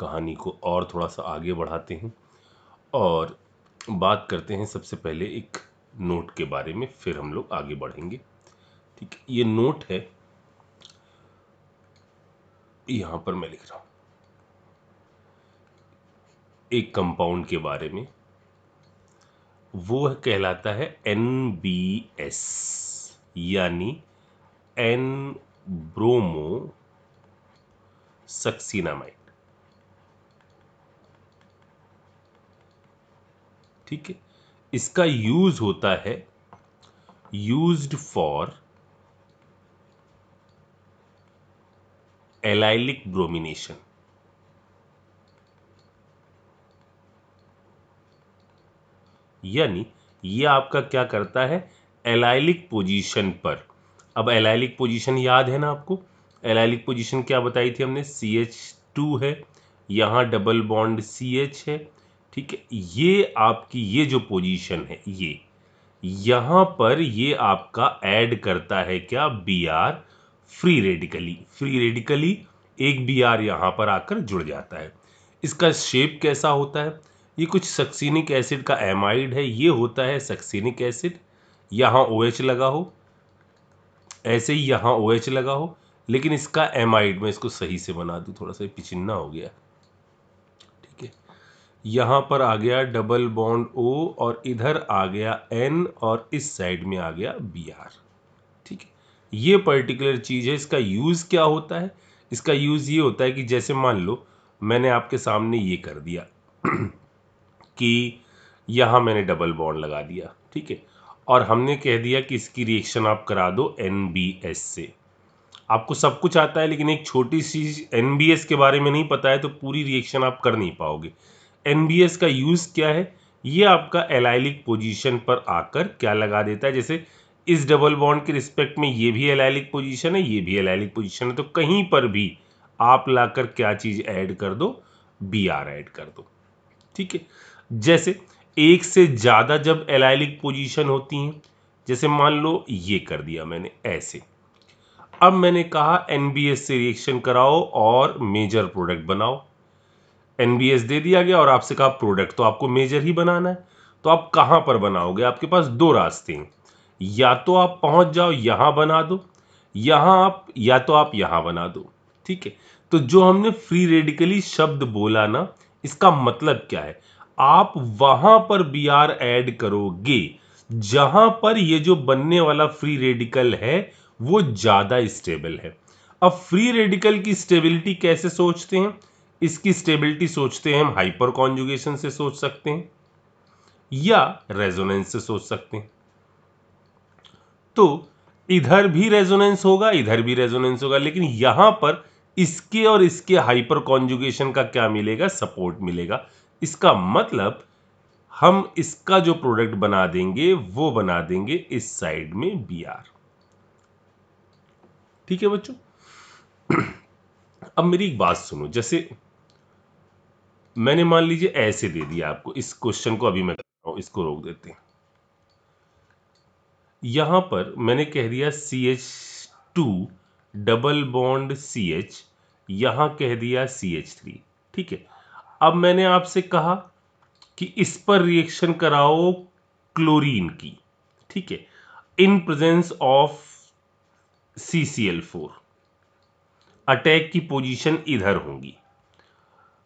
कहानी को और थोड़ा सा आगे बढ़ाते हैं और बात करते हैं सबसे पहले एक नोट के बारे में, फिर हम लोग आगे बढ़ेंगे। ठीक है, ये नोट है, यहां पर मैं लिख रहा हूं एक कंपाउंड के बारे में। वो कहलाता है NBS, यानी एन ब्रोमो सक्सीनामाइड। ठीक है, इसका यूज होता है यूज्ड फॉर एलाइलिक ब्रोमिनेशन। यानी ये आपका क्या करता है, एलाइलिक पोजीशन पर। अब एलाइलिक पोजीशन याद है ना आपको? एलाइलिक पोजीशन क्या बताई थी हमने? CH2 है, यहाँ डबल बॉन्ड CH है। ठीक है, ये आपकी ये जो पोजीशन है, ये यहाँ पर ये आपका ऐड करता है क्या? Br free radically. Free radically एक Br यहाँ पर आकर जुड़ जाता है। इसका शेप कैसा होता है? ये कुछ सक्सीनिक एसिड का एमाइड है, ये होता है सक्सीनिक एसिड। यहाँ OH लगा हो, ऐसे ही यहाँ OH लगा हो, लेकिन इसका एमाइड, मैं इसको सही से बना दूं, थोड़ा सा पिचिन्ना हो गया। ठीक है, यहाँ पर आ गया डबल बॉन्ड O और इधर आ गया N और इस साइड में आ गया Br। ठीक है, ये पर्टिकुलर चीज है। इसका यूज क्या होता है? इसका यूज ये होता है कि जैसे मान लो मैंने आपके सामने ये कर दिया कि यहाँ मैंने डबल बॉन्ड लगा दिया, ठीक है, और हमने कह दिया कि इसकी रिएक्शन आप करा दो NBS से। आपको सब कुछ आता है, लेकिन एक छोटी सी NBS के बारे में नहीं पता है तो पूरी रिएक्शन आप कर नहीं पाओगे। NBS का यूज क्या है? ये आपका एलाइलिक पोजीशन पर आकर क्या लगा देता है, जैसे इस डबल बॉन्ड के रिस्पेक्ट में ये भी एलाइलिक पोजीशन है, ये भी एलाइलिक पोजीशन है, तो कहीं पर भी आप लाकर क्या चीज ऐड कर दो? Br ऐड कर दो। ठीक है, जैसे एक से ज्यादा जब एलाइलिक पोजीशन होती हैं, जैसे मान लो ये कर दिया मैंने ऐसे, अब मैंने कहा NBS से रिएक्शन कराओ और मेजर प्रोडक्ट बनाओ। NBS दे दिया गया और आपसे कहा प्रोडक्ट तो आपको मेजर ही बनाना है, तो आप कहां पर बनाओगे? आपके पास दो रास्ते हैं, या तो आप पहुंच जाओ यहां बना दो, या तो आप यहां बना दो। ठीक है, तो जो हमने फ्री रेडिकली शब्द बोला ना, इसका मतलब क्या है? आप वहां पर Br ऐड करोगे जहां पर ये जो बनने वाला फ्री रेडिकल है वो ज्यादा स्टेबल है। अब फ्री रेडिकल की स्टेबिलिटी कैसे सोचते हैं? इसकी स्टेबिलिटी सोचते हैं हम हाइपर कॉन्जुगेशन से सोच सकते हैं या रेजोनेंस से सोच सकते हैं। तो इधर भी रेजोनेंस होगा, इधर भी रेजोनेंस होगा, लेकिन यहां पर इसके और इसके हाइपर कॉन्जुगेशन का क्या मिलेगा? सपोर्ट मिलेगा। इसका मतलब हम इसका जो प्रोडक्ट बना देंगे वो बना देंगे इस साइड में Br। ठीक है बच्चों, अब मेरी एक बात सुनो। जैसे मैंने मान लीजिए ऐसे दे दिया आपको, इस क्वेश्चन को अभी मैं कर रहा हूं, इसको रोक देते हैं। यहां पर मैंने कह दिया CH2 डबल बॉन्ड CH, यहां कह दिया CH3। ठीक है, अब मैंने आपसे कहा कि इस पर रिएक्शन कराओ क्लोरीन की। ठीक है, in presence of CCl4। Attack की पोजीशन इधर होगी।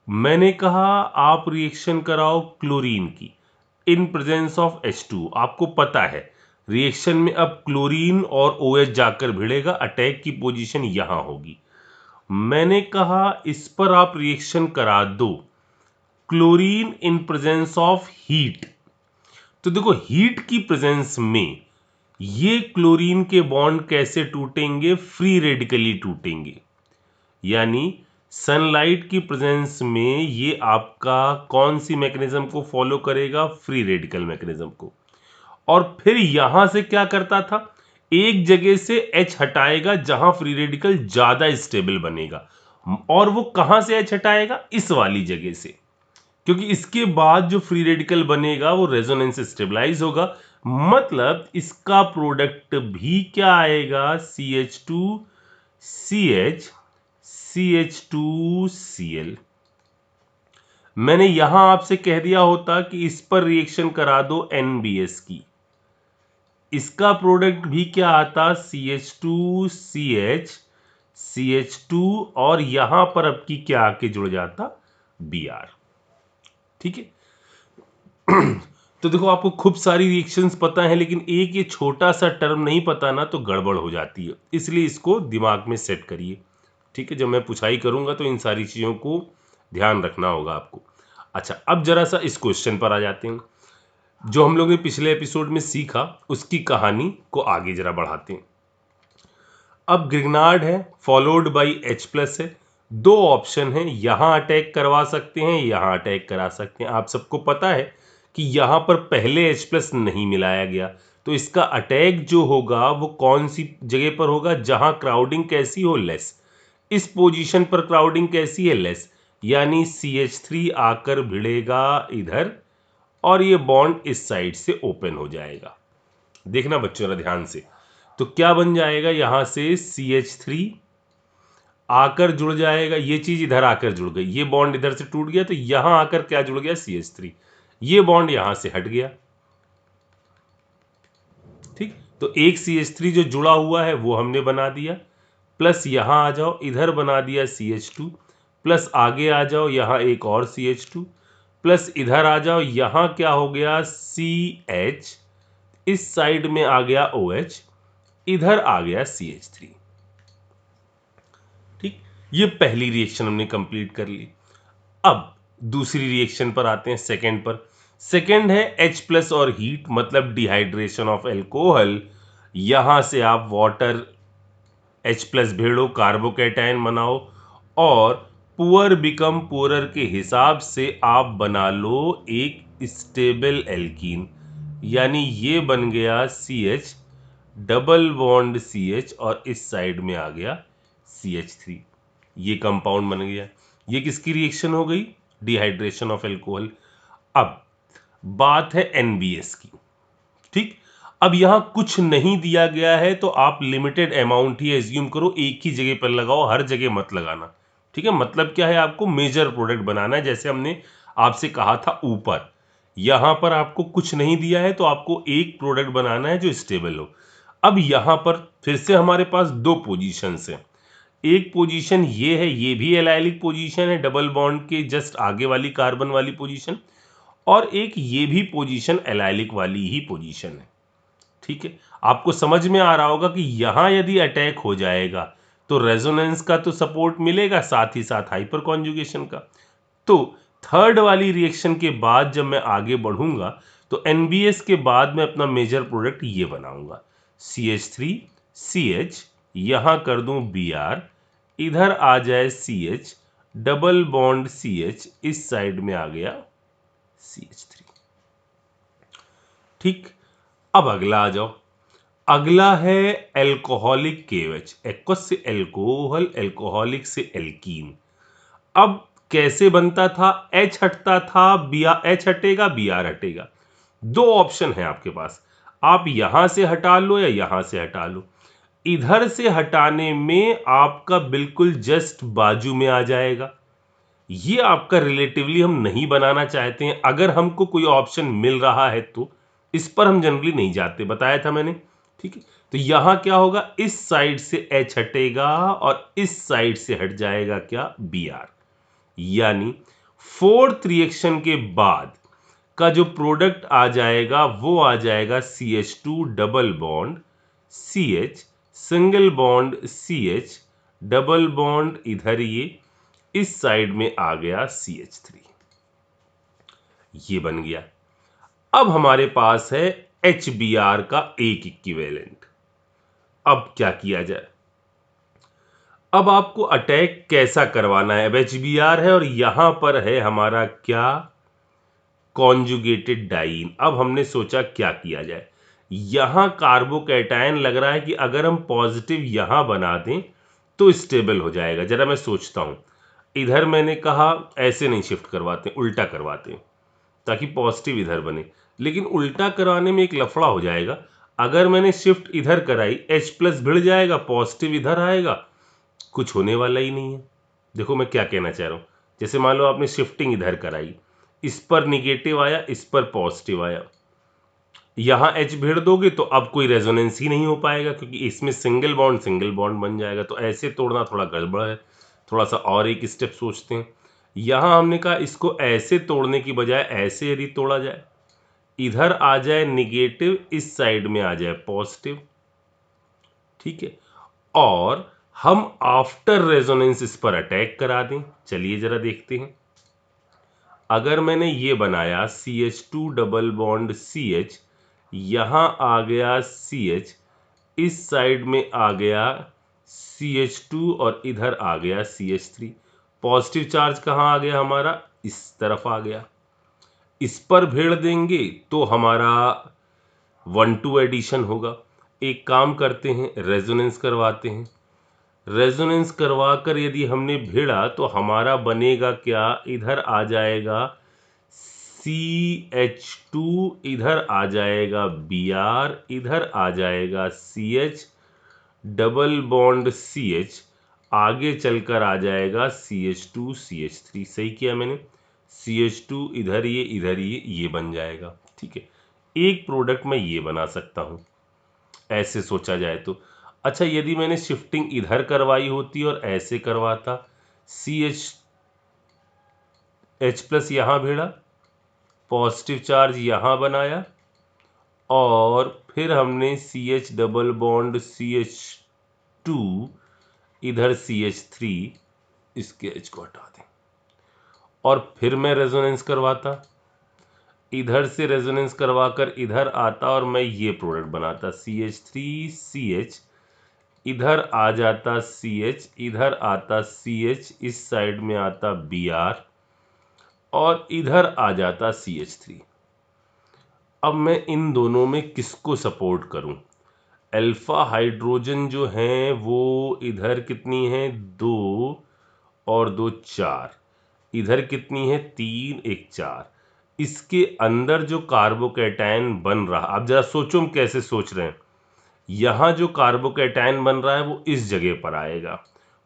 मैंने कहा आप रिएक्शन कराओ क्लोरीन की इन प्रेजेंस ऑफ H2। आपको पता है रिएक्शन में अब क्लोरीन और OH जाकर भिड़ेगा, अटैक की पोजीशन यहां होगी। मैंने कहा इस पर आप रिएक्शन करा दो chlorine in presence of heat. तो देखो हीट की प्रेजेंस में ये क्लोरीन के बॉन्ड कैसे टूटेंगे? Free radically टूटेंगे। यानी सनलाइट की प्रेजेंस में ये आपका कौन सी मैकेनिज्म को फॉलो करेगा? फ्री रेडिकल मैकेनिज्म को। और फिर यहां से क्या करता था? एक जगह से H हटाएगा जहां फ्री रेडिकल ज्यादा स्टेबल बनेगा, और वो कहां से H हटाएगा? इस वाली जगह से, क्योंकि इसके बाद जो फ्री रेडिकल बनेगा वो रेजोनेंस स्टेबलाइज होगा। मतलब इसका प्रोडक्ट भी क्या आएगा? CH2CH CH2Cl। मैंने यहां आपसे कह दिया होता कि इस पर रिएक्शन करा दो NBS की, इसका प्रोडक्ट भी क्या आता CH2CH CH2 और यहां पर अब की क्या आके जुड़ जाता Br। ठीक है। तो देखो आपको खूब सारी रिएक्शंस पता है, लेकिन एक ये छोटा सा टर्म नहीं पता ना तो गड़बड़ हो जाती है, इसलिए इसको दिमाग में सेट करिए। ठीक है, जब मैं पुछाई करूंगा तो इन सारी चीजों को ध्यान रखना होगा आपको। अच्छा, अब जरा सा इस क्वेश्चन पर आ जाते हैं। जो हम लोग ने पिछले एपिसोड में सीखा उसकी कहानी को आगे जरा बढ़ाते हैं। अब ग्रिग्नार्ड है फॉलोड बाई H+ है, दो ऑप्शन है, यहां अटैक करवा सकते हैं, यहां अटैक करा सकते हैं। आप सबको पता है कि यहां पर पहले H+ नहीं मिलाया गया, तो इसका अटैक जो होगा वो कौन सी जगह पर होगा, जहां क्राउडिंग कैसी हो, लेस। इस पोजीशन पर क्राउडिंग कैसी है, लेस, यानी CH3 आकर भिड़ेगा इधर और ये बॉन्ड इस साइड से ओपन हो जाएगा। देखना बच्चों जरा ध्यान से, तो क्या बन जाएगा, यहां से CH3 आकर जुड़ जाएगा, ये चीज इधर आकर जुड़ गई, ये बॉन्ड इधर से टूट गया, तो यहां आकर क्या जुड़ गया, CH3, ये बॉन्ड यहां से हट गया। ठीक, तो एक CH3 जो जुड़ा हुआ है वो हमने बना दिया, प्लस यहां आ जाओ, इधर बना दिया CH2, प्लस आगे आ जाओ, यहां एक और CH2, प्लस इधर आ जाओ, यहां क्या हो गया, CH, इस साइड में आ गया OH, इधर आ गया CH3। ठीक, ये पहली रिएक्शन हमने कंप्लीट कर ली। अब दूसरी रिएक्शन पर आते हैं, सेकंड पर। सेकंड है H+ और हीट, मतलब डिहाइड्रेशन ऑफ एल्कोहल। यहां से आप वाटर H+ भेड़ो, कार्बोकैटायन बनाओ और पुअर बिकम पुअरर के हिसाब से आप बना लो एक स्टेबल एल्कीन, यानी ये बन गया CH डबल बॉन्ड CH और इस साइड में आ गया CH3, ये कंपाउंड बन गया। ये किसकी रिएक्शन हो गई, डिहाइड्रेशन ऑफ एल्कोहल। अब बात है NBS की। ठीक, अब यहां कुछ नहीं दिया गया है तो आप लिमिटेड अमाउंट ही एज्यूम करो, एक ही जगह पर लगाओ, हर जगह मत लगाना। ठीक है, मतलब क्या है, आपको मेजर प्रोडक्ट बनाना है, जैसे हमने आपसे कहा था ऊपर। यहां पर आपको कुछ नहीं दिया है तो आपको एक प्रोडक्ट बनाना है जो स्टेबल हो। अब यहां पर फिर से हमारे पास दो पोजीशंस हैं। एक पोजीशन ये है, ये भी एलाइलिक पोजीशन है, डबल बॉन्ड के जस्ट आगे वाली कार्बन वाली पोजीशन, और एक ये भी पोजीशन एलाइलिक वाली ही पोजीशन है। ठीक है, आपको समझ में आ रहा होगा कि यहां यदि अटैक हो जाएगा तो रेजोनेंस का तो सपोर्ट मिलेगा, साथ ही साथ हाइपर कॉन्जुगेशन का। तो थर्ड वाली रिएक्शन के बाद जब मैं आगे बढ़ूंगा तो NBS के बाद मैं अपना मेजर प्रोडक्ट ये बनाऊंगा, CH3 CH, यहां कर दूं Br, इधर आ जाए CH डबल बॉन्ड CH, इस साइड में आ गया CH3। ठीक, अब अगला आ जाओ। अगला है एल्कोहलिक KOH, एक्वस से एल्कोहल, एल्कोहलिक से एल्कीन। अब कैसे बनता था, H हटता था, H हटेगा, Br हटेगा। दो ऑप्शन है आपके पास, आप यहां से हटा लो या यहां से हटा लो। इधर से हटाने में आपका बिल्कुल जस्ट बाजू में आ जाएगा, ये आपका रिलेटिवली हम नहीं बनाना चाहते हैं। अगर हमको कोई ऑप्शन मिल रहा है तो इस पर हम जनरली नहीं जाते, बताया था मैंने। ठीक है, तो यहां क्या होगा, इस साइड से H हटेगा और इस साइड से हट जाएगा क्या, Br, यानी फोर्थ रिएक्शन के बाद का जो प्रोडक्ट आ जाएगा वो आ जाएगा CH2 double bond CH single bond CH double bond, इधर ये इस साइड में आ गया CH3, ये बन गया। अब हमारे पास है HBr का एक इक्विवेलेंट। अब क्या किया जाए, अब आपको अटैक कैसा करवाना है। अब HBr है और यहां पर है हमारा क्या, कॉन्जुगेटेड डाइन। अब हमने सोचा क्या किया जाए, यहां कार्बोकैटायन लग रहा है कि अगर हम पॉजिटिव यहां बना दें तो स्टेबल हो जाएगा। जरा मैं सोचता हूं, इधर मैंने कहा ऐसे नहीं शिफ्ट करवाते, उल्टा करवाते हैं ताकि पॉजिटिव इधर बने, लेकिन उल्टा कराने में एक लफड़ा हो जाएगा। अगर मैंने शिफ्ट इधर कराई, H+ भिड़ जाएगा, पॉजिटिव इधर आएगा, कुछ होने वाला ही नहीं है। देखो मैं क्या कहना चाह रहा हूं, जैसे मान लो आपने शिफ्टिंग इधर कराई, इस पर निगेटिव आया, इस पर पॉजिटिव आया, यहां H भिड़ दोगे तो अब कोई रेजोनेंस ही नहीं हो पाएगा, क्योंकि इसमें सिंगल बॉन्ड बन जाएगा। तो ऐसे तोड़ना थोड़ा गड़बड़ है, थोड़ा सा और एक स्टेप सोचते हैं। यहां हमने कहा इसको ऐसे तोड़ने की बजाय ऐसे यदि तोड़ा जाए, इधर आ जाए निगेटिव, इस साइड में आ जाए पॉजिटिव, ठीक है, और हम आफ्टर रेजोनेंस इस पर अटैक करा दें। चलिए जरा देखते हैं। अगर मैंने ये बनाया CH2 डबल बॉन्ड CH, यहां आ गया CH, इस साइड में आ गया CH2 और इधर आ गया CH3, पॉजिटिव चार्ज कहाँ आ गया हमारा, इस तरफ आ गया। इस पर भिड़ देंगे तो हमारा 1-2 एडिशन होगा। एक काम करते हैं, रेजोनेंस करवाते हैं। रेजोनेंस करवाकर यदि हमने भिड़ा तो हमारा बनेगा क्या, इधर आ जाएगा CH2, इधर आ जाएगा Br, इधर आ जाएगा CH डबल बॉन्ड CH, आगे चलकर आ जाएगा CH2 CH3। सही किया मैंने, CH2 इधर ये बन जाएगा। ठीक है, एक प्रोडक्ट मैं ये बना सकता हूं, ऐसे सोचा जाए तो। अच्छा, यदि मैंने शिफ्टिंग इधर करवाई होती और ऐसे करवाता, H प्लस यहां भिड़ा, पॉजिटिव चार्ज यहां बनाया, और फिर हमने CH डबल बॉन्ड CH2, इधर CH3, इसके H को हटा दें, और फिर मैं रेजोनेंस करवाता, इधर से रेजोनेंस करवाकर इधर आता और मैं ये प्रोडक्ट बनाता, CH3CH, इधर आ जाता CH, इधर आता CH, इस साइड में आता Br, और इधर आ जाता CH3। अब मैं इन दोनों में किसको सपोर्ट करूं? अल्फा हाइड्रोजन जो हैं वो इधर कितनी है, 2 और 2 4, इधर कितनी है, 3 1 4। इसके अंदर जो कार्बोकैटायन बन रहा, आप जरा सोचो हम कैसे सोच रहे हैं। यहां जो कार्बोकैटायन बन रहा है वो इस जगह पर आएगा,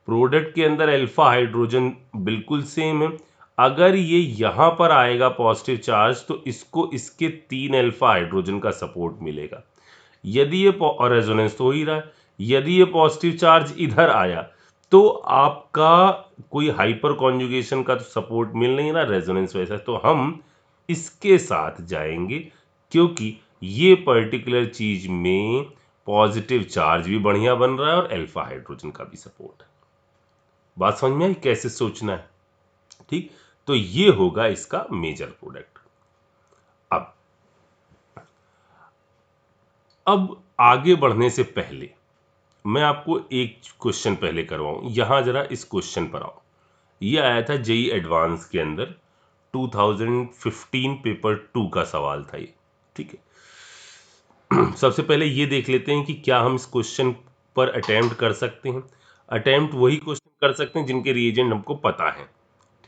प्रोडक्ट के अंदर अल्फा हाइड्रोजन बिल्कुल सेम है। अगर ये यहां पर आएगा पॉजिटिव चार्ज, तो इसको इसके 3 अल्फा हाइड्रोजन का सपोर्ट मिलेगा। यदि ये और रेजोनेंस तो हो ही रहा है, यदि ये पॉजिटिव चार्ज इधर आया तो आपका कोई हाइपर कॉन्जुगेशन का तो सपोर्ट मिल नहीं रहा, रेजोनेंस वैसा, तो हम इसके साथ जाएंगे, क्योंकि ये पर्टिकुलर चीज में पॉजिटिव चार्ज भी बढ़िया बन रहा है और अल्फा हाइड्रोजन का भी सपोर्ट है। बात समझ में आई कैसे सोचना है? ठीक, तो ये होगा इसका मेजर प्रोडक्ट। अब आगे बढ़ने से पहले मैं आपको एक क्वेश्चन पहले करवाऊं। यहां जरा इस क्वेश्चन पर आओ। ये आया था जेई एडवांस के अंदर 2015 पेपर 2 का सवाल था ये। ठीक है, सबसे पहले ये देख लेते हैं कि क्या हम इस क्वेश्चन पर अटेम्प्ट कर सकते हैं। अटेम्प्ट वही क्वेश्चन कर सकते हैं जिनके रिएजेंट हमको पता है।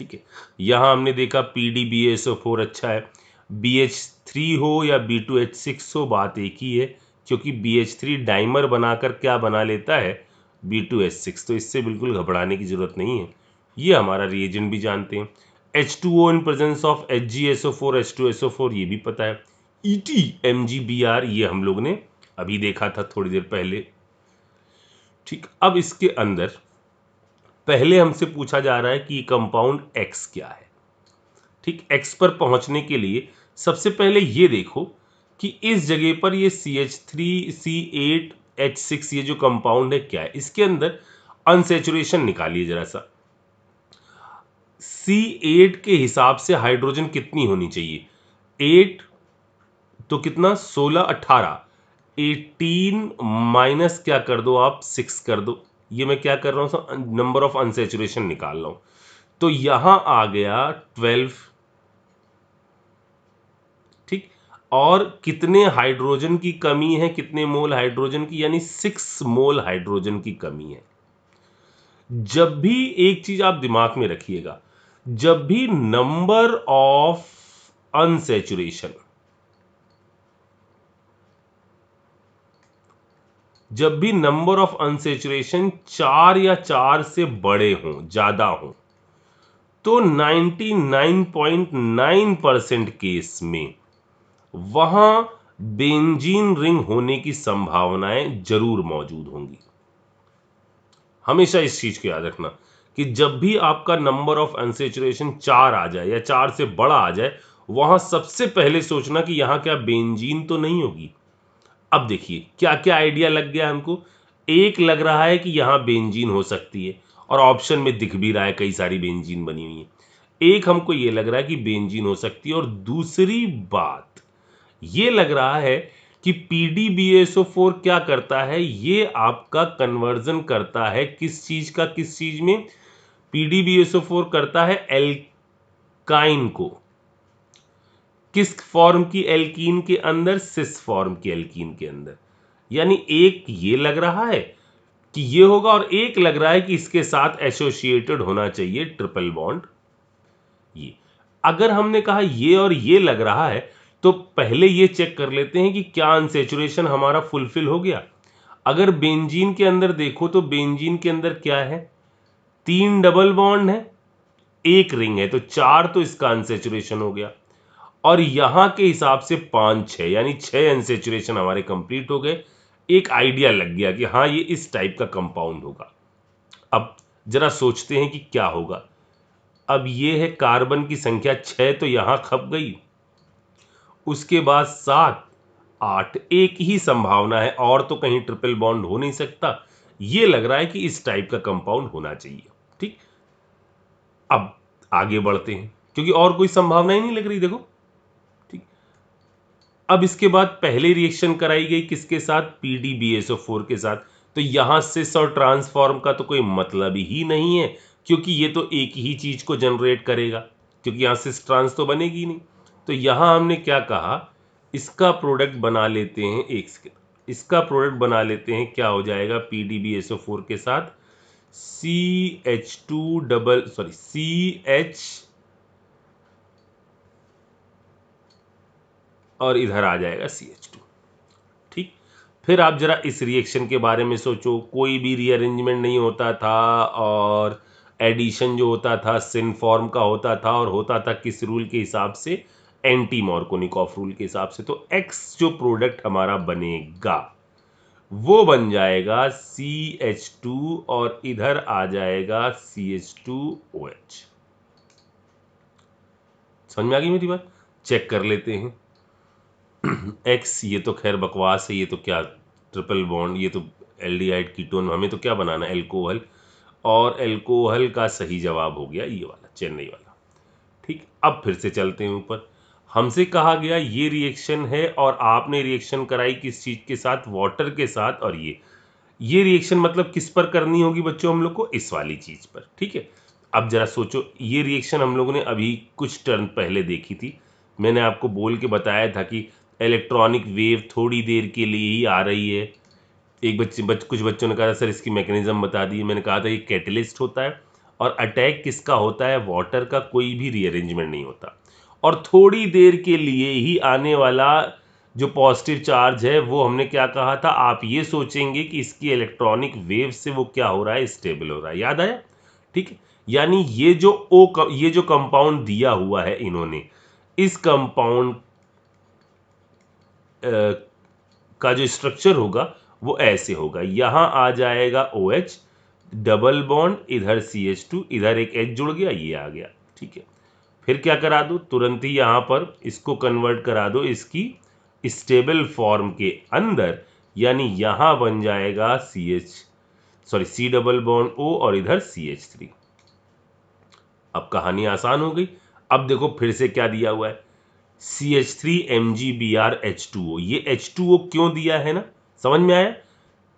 ठीक है, यहां हमने देखा PDBASO4 अच्छा है, BH3 हो या B2H6 हो, बात एक ही है, क्योंकि BH3 डाइमर बनाकर क्या बना लेता है, B2H6, तो इससे बिल्कुल घबराने की जरूरत नहीं है। ये हमारा रिएजेंट भी जानते हैं। H2O in presence of HgSO4 H2SO4 ये भी पता है। ETMgBr ये हम लोग ने अभी देखा था थोड़ी देर पहले। ठीक, अब इसके अंदर पहले हमसे पूछा जा रहा है कि कंपाउंड X क्या है। ठीक, X पर पहुंचने के लिए सबसे पहले ये देखो कि इस जगह पर ये CH3C8H6 ये जो कंपाउंड है क्या है। इसके अंदर अनसैचुरेशन निकालिए जरा सा। C8 के हिसाब से हाइड्रोजन कितनी होनी चाहिए, 8 तो कितना, 16 18, 18 माइनस क्या कर दो आप, 6 कर दो। ये मैं क्या कर रहा हूं, नंबर ऑफ अनसैचुरेशन निकाल रहा हूं। तो यहां आ गया 12। ठीक, और कितने हाइड्रोजन की कमी है, कितने मोल हाइड्रोजन की, यानी 6 मोल हाइड्रोजन की कमी है। जब भी एक चीज आप दिमाग में रखिएगा, जब भी नंबर ऑफ अनसैचुरेशन, जब भी नंबर ऑफ अनसैचुरेशन 4 या 4 से बड़े हों, ज्यादा हों, तो 99.9% केस में वहां बेंजीन रिंग होने की संभावनाएं जरूर मौजूद होंगी। हमेशा इस चीज को याद रखना कि जब भी आपका नंबर ऑफ अनसेचुरेशन 4 आ जाए या 4 से बड़ा आ जाए, वहां सबसे पहले सोचना कि यहां क्या बेंजीन तो नहीं होगी। अब देखिए क्या क्या आइडिया लग गया हमको। एक लग रहा है कि यहां बेंजीन हो सकती है और ऑप्शन में दिख भी रहा है कई सारी बेंजीन बनी हुई है। एक हमको ये लग रहा है कि बेंजीन हो सकती है, और दूसरी बात ये लग रहा है कि PDBSO4 क्या करता है, ये आपका कन्वर्जन करता है किस चीज का किस चीज में। PDBSO4 करता है एल्काइन को, किस फॉर्म की एल्कीन के अंदर, सिस फॉर्म की एल्कीन के अंदर। यानी एक ये लग रहा है कि ये होगा, और एक लग रहा है कि इसके साथ एसोसिएटेड होना चाहिए ट्रिपल बॉन्ड ये। अगर हमने कहा ये और ये लग रहा है, तो पहले ये चेक कर लेते हैं कि क्या अनसेचुरेशन हमारा फुलफिल हो गया। अगर बेंजीन के अंदर देखो तो बेंजीन के अंदर क्या है, 3 डबल बॉन्ड है, एक रिंग है, तो 4 तो इसका अनसेचुरेशन हो गया। और यहां के हिसाब से 5 6, यानी 6 अनसेचुरेशन हमारे कंप्लीट हो गए। एक आइडिया लग गया कि हाँ ये इस टाइप का कंपाउंड होगा। अब जरा सोचते हैं कि क्या होगा। अब ये है कार्बन की संख्या 6, तो यहां खप गई। उसके बाद 7 8, एक ही संभावना है, और तो कहीं ट्रिपल बॉन्ड हो नहीं सकता। ये लग रहा है कि इस टाइप का कंपाउंड होना चाहिए। ठीक, अब आगे बढ़ते हैं क्योंकि और कोई संभावना ही नहीं लग रही। देखो ठीक, अब इसके बाद पहले रिएक्शन कराई गई किसके साथ, PDBSO4 के साथ। तो यहां सिस और ट्रांसफॉर्म का तो कोई मतलब ही नहीं है, क्योंकि ये तो एक ही चीज को जनरेट करेगा, क्योंकि यहां सिस ट्रांस तो बनेगी नहीं। तो यहां हमने क्या कहा, इसका प्रोडक्ट बना लेते हैं, इसका प्रोडक्ट बना लेते हैं, क्या हो जाएगा PDBSO4 के साथ CH और इधर आ जाएगा CH2। ठीक, फिर आप जरा इस रिएक्शन के बारे में सोचो। कोई भी रीअरेंजमेंट नहीं होता था, और एडिशन जो होता था सिन फॉर्म का होता था, और होता था किस रूल के हिसाब से, एंटी मार्कोनिकॉफ रूल के हिसाब से। तो एक्स जो प्रोडक्ट हमारा बनेगा वो बन जाएगा CH2, और इधर आ जाएगा CH2OH। समझ में आ गई मेरी बात? चेक कर लेते हैं। एक्स ये तो खैर बकवास है, ये तो क्या ट्रिपल बॉन्ड, ये तो एल्डिहाइड कीटोन, हमें तो क्या बनाना है, एल्कोहल। और एल्कोहल का सही जवाब हो गया ये वाला, चेन्नई वाला। ठीक, अब फिर से चलते हैं ऊपर। हमसे कहा गया ये रिएक्शन है, और आपने रिएक्शन कराई किस चीज के साथ, वाटर के साथ। और ये रिएक्शन मतलब किस पर करनी होगी बच्चों हम लोग को, इस वाली चीज पर। ठीक है, अब जरा सोचो, ये रिएक्शन हम लोगों ने अभी कुछ टर्न पहले देखी थी। मैंने आपको बोल के बताया था कि इलेक्ट्रॉनिक वेव थोड़ी देर के लिए ही आ रही है। एक कुछ बच्चों ने कहा सर इसकी मैकेनिज्म बता दी। मैंने कहा था ये कैटलिस्ट होता है, और अटैक किसका होता है, वाटर का, कोई भी रीअरेंजमेंट नहीं होता। और थोड़ी देर के लिए ही आने वाला जो पॉजिटिव चार्ज है, वो हमने क्या कहा था, आप ये सोचेंगे कि इसकी इलेक्ट्रॉनिक वेव से वो क्या हो रहा है, स्टेबल हो रहा है। याद आया? ठीक है, यानी ये जो कंपाउंड दिया हुआ है इन्होंने, इस कंपाउंड का जो स्ट्रक्चर होगा वो ऐसे होगा। यहां आ जाएगा OH डबल बॉन्ड, इधर CH2, इधर एक H जुड़ गया, ये आ गया। ठीक है, फिर क्या करा दो, तुरंत ही यहां पर इसको कन्वर्ट करा दो इसकी स्टेबल फॉर्म के अंदर। यानी यहां बन जाएगा C डबल बॉन्ड O, और इधर CH3। अब कहानी आसान हो गई। अब देखो फिर से क्या दिया हुआ है, CH3MgBrH2O। ये H2O क्यों दिया है ना, समझ में आया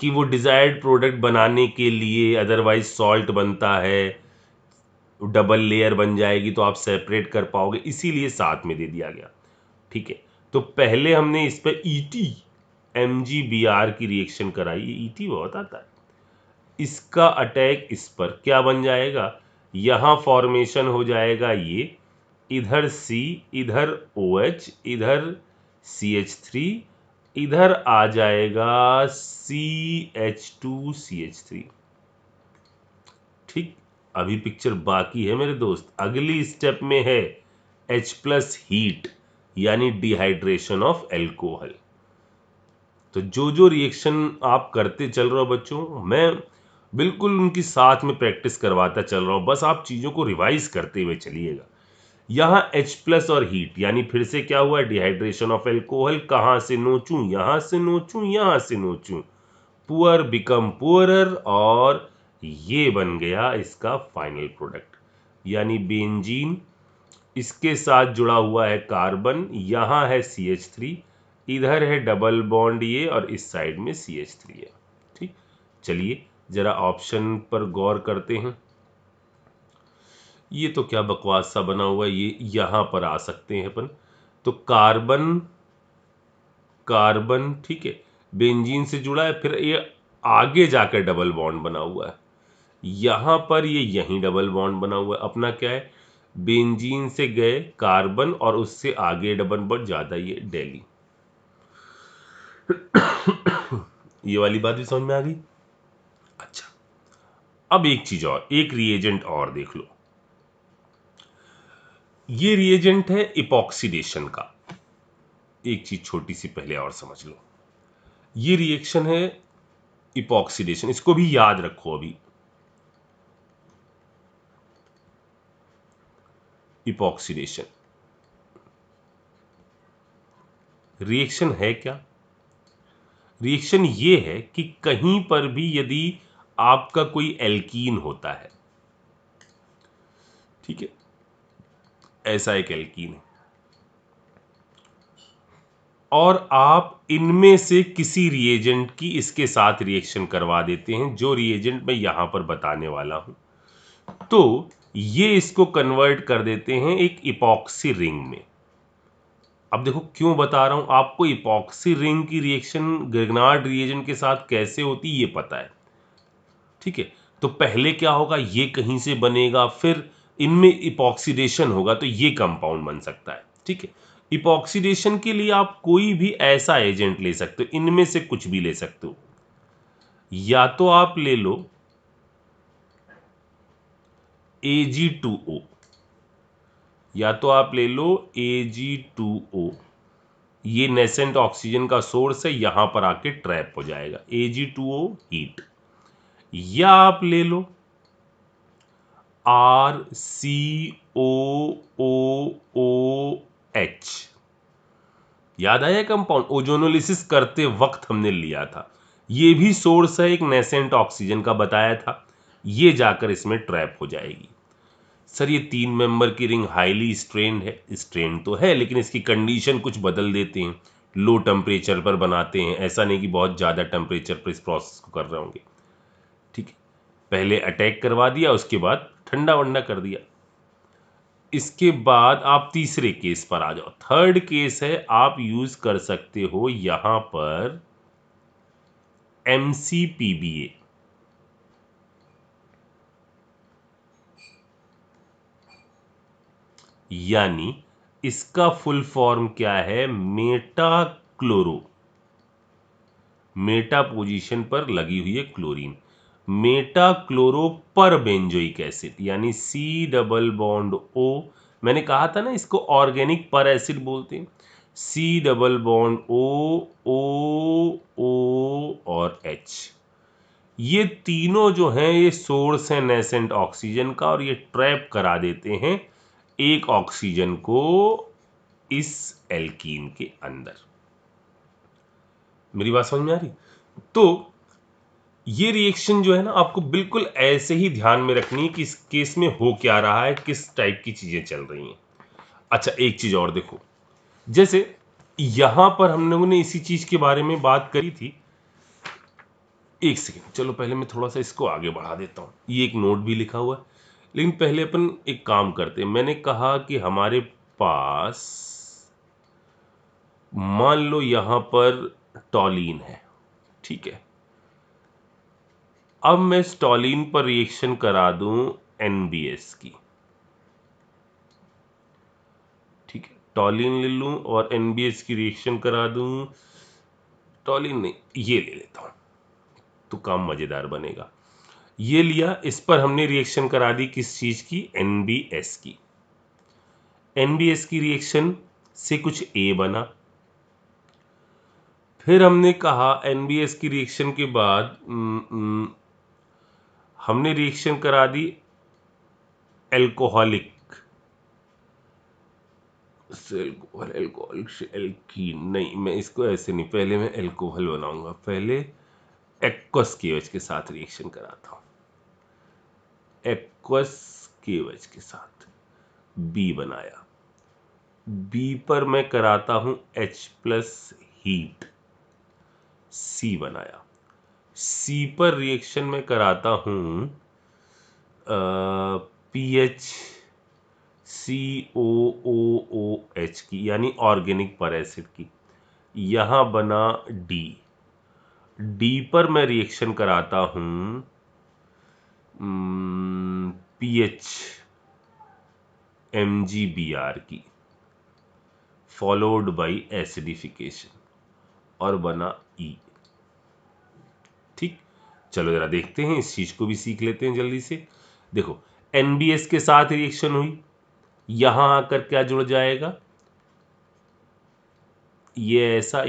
कि वो डिजायर्ड प्रोडक्ट बनाने के लिए, अदरवाइज सॉल्ट बनता है, डबल लेयर बन जाएगी तो आप सेपरेट कर पाओगे, इसीलिए साथ में दे दिया गया। ठीक है, तो पहले हमने इस पर ET-MgBr की रिएक्शन कराई। ये ET बहुत आता है। इसका अटैक इस पर क्या बन जाएगा, यहां फॉर्मेशन हो जाएगा ये, इधर C, इधर OH, इधर CH3, इधर आ जाएगा CH2CH3। ठीक, अभी पिक्चर बाकी है मेरे दोस्त। अगली स्टेप में है H+ हीट यानी डिहाइड्रेशन ऑफ एल्कोहल। तो जो जो रिएक्शन आप करते चल रहे हो बच्चों, मैं बिल्कुल उनकी साथ में प्रैक्टिस करवाता चल रहा हूं, बस आप चीजों को रिवाइज करते हुए चलिएगा। यहाँ H+ और हीट यानी फिर से क्या हुआ, डिहाइड्रेशन ऑफ एल्कोहल। कहां से नोचूं, यहां से नोचूं, यहां से नोचूं, पुअर बिकम पुअरर, और ये बन गया इसका फाइनल प्रोडक्ट यानी बेंजीन। इसके साथ जुड़ा हुआ है कार्बन, यहां है CH3, इधर है डबल बॉन्ड ये, और इस साइड में CH3 है। ठीक, चलिए जरा ऑप्शन पर गौर करते हैं। ये तो क्या बकवास सा बना हुआ है, ये यहां पर आ सकते हैं अपन। तो कार्बन कार्बन, ठीक है, बेंजीन से जुड़ा है, फिर ये आगे जाकर डबल बॉन्ड बना हुआ है, यहां पर ये यहीं डबल बॉन्ड बना हुआ है। अपना क्या है, बेंजीन से गए कार्बन और उससे आगे डबल बॉन्ड ज्यादा, ये डेली। ये वाली बात भी समझ में आ गई। अच्छा, अब एक चीज और, एक रिएजेंट और देख लो। ये रिएजेंट है इपॉक्सीडेशन का। एक चीज छोटी सी पहले और समझ लो, ये रिएक्शन है इपॉक्सीडेशन, इसको भी याद रखो। अभी इपॉक्सीडेशन रिएक्शन है क्या? रिएक्शन ये है कि कहीं पर भी यदि आपका कोई एल्कीन होता है, ठीक है, ऐसा एक एल्कीन है, और आप इनमें से किसी रिएजेंट की इसके साथ रिएक्शन करवा देते हैं, जो रिएजेंट मैं यहां पर बताने वाला हूं, तो ये इसको कन्वर्ट कर देते हैं एक इपॉक्सी रिंग में। अब देखो क्यों बता रहा हूं आपको, इपॉक्सी रिंग की रिएक्शन ग्रिग्नार्ड रिएजेंट के साथ कैसे होती ये पता है, ठीक है। तो पहले क्या होगा, ये कहीं से बनेगा, फिर इनमें इपॉक्सीडेशन होगा, तो ये कंपाउंड बन सकता है, ठीक है। इपॉक्सीडेशन के लिए आप कोई भी ऐसा एजेंट ले सकते हो, इनमें से कुछ भी ले सकते हो। या तो आप ले लो Ag2O, या तो आप ले लो Ag2O, ये नेसेंट ऑक्सीजन का सोर्स है, यहां पर आके ट्रैप हो जाएगा, Ag2O हीट। या आप ले लो RCOOOH, याद आया कंपाउंड, ओजोनोलिसिस करते वक्त हमने लिया था, ये भी सोर्स है एक नेसेंट ऑक्सीजन का बताया था, ये जाकर इसमें ट्रैप हो जाएगी। सर ये 3 मेंबर की रिंग हाईली स्ट्रेन्ड है, स्ट्रेन्ड तो है, लेकिन इसकी कंडीशन कुछ बदल देते हैं, लो टेम्परेचर पर बनाते हैं, ऐसा नहीं कि बहुत ज़्यादा टेम्परेचर पर इस प्रोसेस को कर रहे होंगे, ठीक है। पहले अटैक करवा दिया, उसके बाद ठंडा वंडा कर दिया। इसके बाद आप तीसरे केस पर आ जाओ, थर्ड केस है, आप यूज कर सकते हो यहां पर MCPBA, यानी इसका फुल फॉर्म क्या है, मेटा पोजीशन पर लगी हुई है क्लोरीन, मेटा क्लोरो पर बेंजोइक एसिड, यानी C+O। मैंने कहा था ना इसको ऑर्गेनिक पर एसिड बोलते हैं, C+O और H, ये तीनों जो हैं ये सोर्स है नेसेंट ऑक्सीजन का, और ये ट्रैप करा देते हैं एक ऑक्सीजन को इस एल्कीन के अंदर। मेरी बात समझ में आ रही? तो ये रिएक्शन जो है ना, आपको बिल्कुल ऐसे ही ध्यान में रखनी है कि इस केस में हो क्या रहा है, किस टाइप की चीजें चल रही हैं। अच्छा एक चीज और देखो, जैसे यहां पर हम लोगों ने इसी चीज के बारे में बात करी थी। एक सेकेंड, चलो पहले मैं थोड़ा सा इसको आगे बढ़ा देता हूँ, ये एक नोट भी लिखा हुआ है, लेकिन पहले अपन एक काम करते हैं। मैंने कहा कि हमारे पास मान लो यहां पर टॉलीन है, ठीक है। अब मैं स्टॉलिन पर रिएक्शन करा दूं NBS की, ठीक है, टॉलिन ले लूं और NBS की रिएक्शन करा दूं, टॉलिन नहीं ये ले लेता हूं, तो काम मजेदार बनेगा। ये लिया, इस पर हमने रिएक्शन करा दी किस चीज की, NBS की। NBS की रिएक्शन से कुछ A बना। फिर हमने कहा NBS की रिएक्शन के बाद हमने रिएक्शन करा दी एल्कोहलिक से एल्कोहलिक से एल्कीन। नहीं, मैं इसको ऐसे नहीं, पहले मैं एल्कोहल बनाऊंगा। पहले एक्वस केवच के साथ रिएक्शन कराता हूं, एक्वस केवच के साथ बी बनाया। बी पर मैं कराता हूं H+ हीट, सी बनाया। सी पर रिएक्शन में कराता हूं PH COOOH की, यानी ऑर्गेनिक पर एसिड की। यहां बना डी। डी पर मैं रिएक्शन कराता हूं PH MgBr की, फॉलोड बाय एसिडिफिकेशन, और बना ई। ठीक, चलो जरा देखते हैं, इस चीज को भी सीख लेते हैं जल्दी से। देखो, NBS के साथ रिएक्शन हुई, यहां आकर क्या जुड़ जाएगा, ये ऐसा,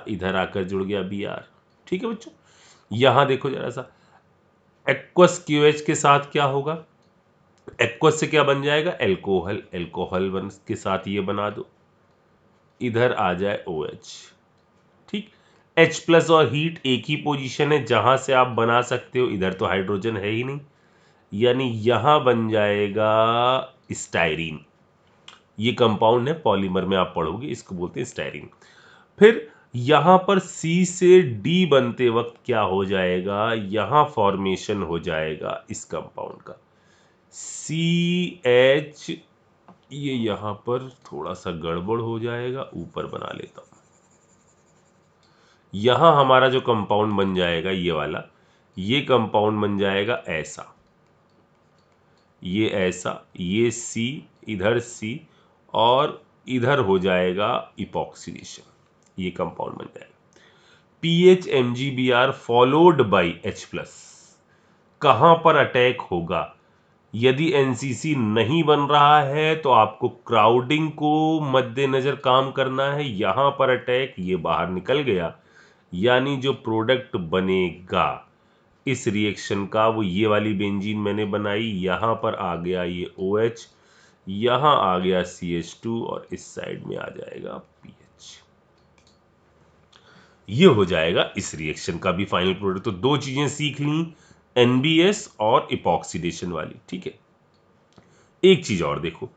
इधर आकर जुड़ गया Br। ठीक है बच्चों, यहां देखो जरा सा, एक्वस QH के साथ क्या होगा, एक्वस से क्या बन जाएगा, एल्कोहल, एल्कोहल वन के साथ ये बना दो, इधर आ जाए OH। ठीक, H+ और हीट एक ही पोजीशन है जहां से आप बना सकते हो, इधर तो हाइड्रोजन है ही नहीं, यानी यहां बन जाएगा स्टाइरीन। ये कंपाउंड है, पॉलीमर में आप पढ़ोगे, इसको बोलते हैं स्टाइरीन। फिर यहां पर C से D बनते वक्त क्या हो जाएगा, यहां फॉर्मेशन हो जाएगा इस कंपाउंड का CH। ये यहां पर थोड़ा सा गड़बड़ हो जाएगा, ऊपर बना लेता हूं। यहां हमारा जो कंपाउंड बन जाएगा ये वाला, ये कंपाउंड बन जाएगा ऐसा, ये ऐसा, ये C, इधर C, और इधर हो जाएगा इपॉक्सीडेशन, ये कंपाउंड बन जाएगा PH MgBr followed by H+। कहां पर अटैक होगा, यदि NCC नहीं बन रहा है तो आपको क्राउडिंग को मद्देनजर काम करना है। यहां पर अटैक, ये बाहर निकल गया, यानी जो प्रोडक्ट बनेगा इस रिएक्शन का, वो ये वाली बेंजीन मैंने बनाई, यहां पर आ गया ये OH, यहां आ गया CH2, और इस साइड में आ जाएगा PH। ये हो जाएगा इस रिएक्शन का भी फाइनल प्रोडक्ट। तो दो चीजें सीख ली, NBS और इपॉक्सीडेशन वाली। ठीक है, एक चीज और देखो,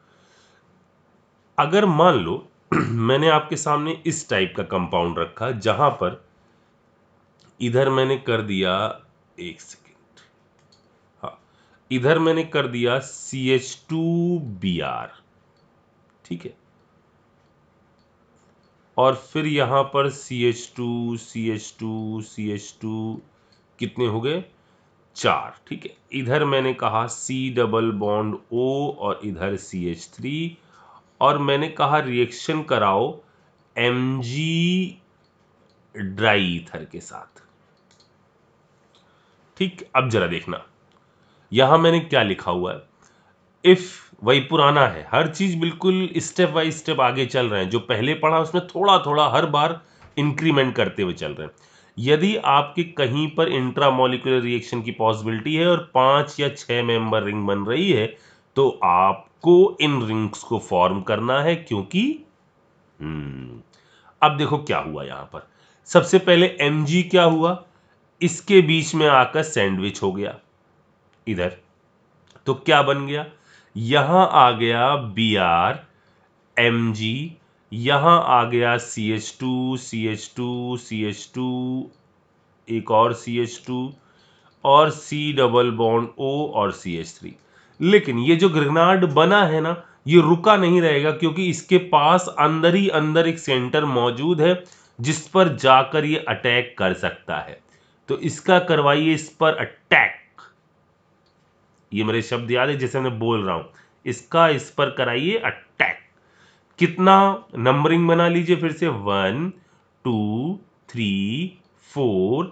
अगर मान लो मैंने आपके सामने इस टाइप का कंपाउंड रखा, जहां पर इधर मैंने कर दिया, एक सेकेंड, हाँ, इधर मैंने कर दिया CH2Br। ठीक है, और फिर यहां पर CH2 CH2 CH2, कितने हो गए, 4। ठीक है, इधर मैंने कहा C डबल बॉन्ड O, और इधर CH3, और मैंने कहा रिएक्शन कराओ Mg ड्राई ईथर के साथ। ठीक, अब जरा देखना, यहां मैंने क्या लिखा हुआ है, इफ, वही पुराना है, हर चीज बिल्कुल स्टेप बाय स्टेप आगे चल रहे हैं, जो पहले पढ़ा उसमें थोड़ा थोड़ा हर बार इंक्रीमेंट करते हुए चल रहे हैं। यदि आपके कहीं पर इंट्रामोलिकुलर रिएक्शन की पॉसिबिलिटी है और 5 या 6 मेंबर रिंग बन रही है, तो आपको इन रिंग्स को फॉर्म करना है, क्योंकि अब देखो क्या हुआ यहां पर, सबसे पहले Mg क्या हुआ, इसके बीच में आकर सैंडविच हो गया इधर, तो क्या बन गया, यहां आ गया Br Mg, यहां आ गया CH2 CH2 CH2, एक और CH2, और C डबल बॉन्ड O, और CH3। लेकिन ये जो ग्रेनाड बना है ना, ये रुका नहीं रहेगा, क्योंकि इसके पास अंदर ही अंदर एक सेंटर मौजूद है जिस पर जाकर ये अटैक कर सकता है। तो इसका करवाइए इस पर अटैक, ये मेरे शब्द याद है जैसे मैं बोल रहा हूं, इसका इस पर कराइए अटैक। कितना नंबरिंग बना लीजिए फिर से, 1 2 3 4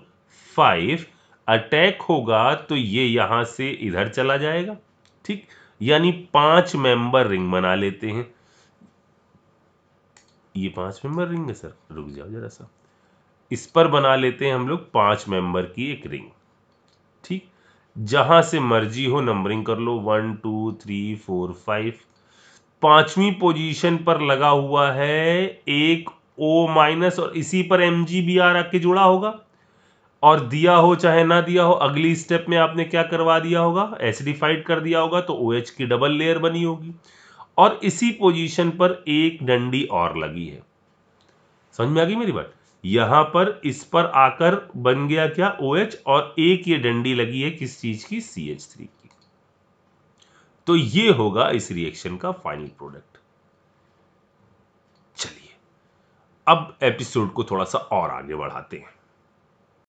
5। अटैक होगा तो ये यहां से इधर चला जाएगा, ठीक, यानी 5 मेंबर रिंग बना लेते हैं। ये 5 मेंबर रिंग है सर, रुक जाओ जरा सा, इस पर बना लेते हैं हम लोग 5 मेंबर की एक रिंग, ठीक, जहां से मर्जी हो नंबरिंग कर लो, 1 2 3 4 5। पांचवी पोजीशन पर लगा हुआ है एक O माइनस, और इसी पर MgBr आके जुड़ा होगा, और दिया हो चाहे ना दिया हो, अगली स्टेप में आपने क्या करवा दिया होगा, एसिडिफाइड कर दिया होगा, तो OH की डबल लेयर बनी होगी, और इसी पोजीशन पर एक डंडी और लगी है। समझ में आ गई मेरी बात? यहां पर इस पर आकर बन गया क्या, OH, और एक ये डंडी लगी है किस चीज की, CH3 की। तो ये होगा इस रिएक्शन का फाइनल प्रोडक्ट। चलिए अब एपिसोड को थोड़ा सा और आगे बढ़ाते हैं।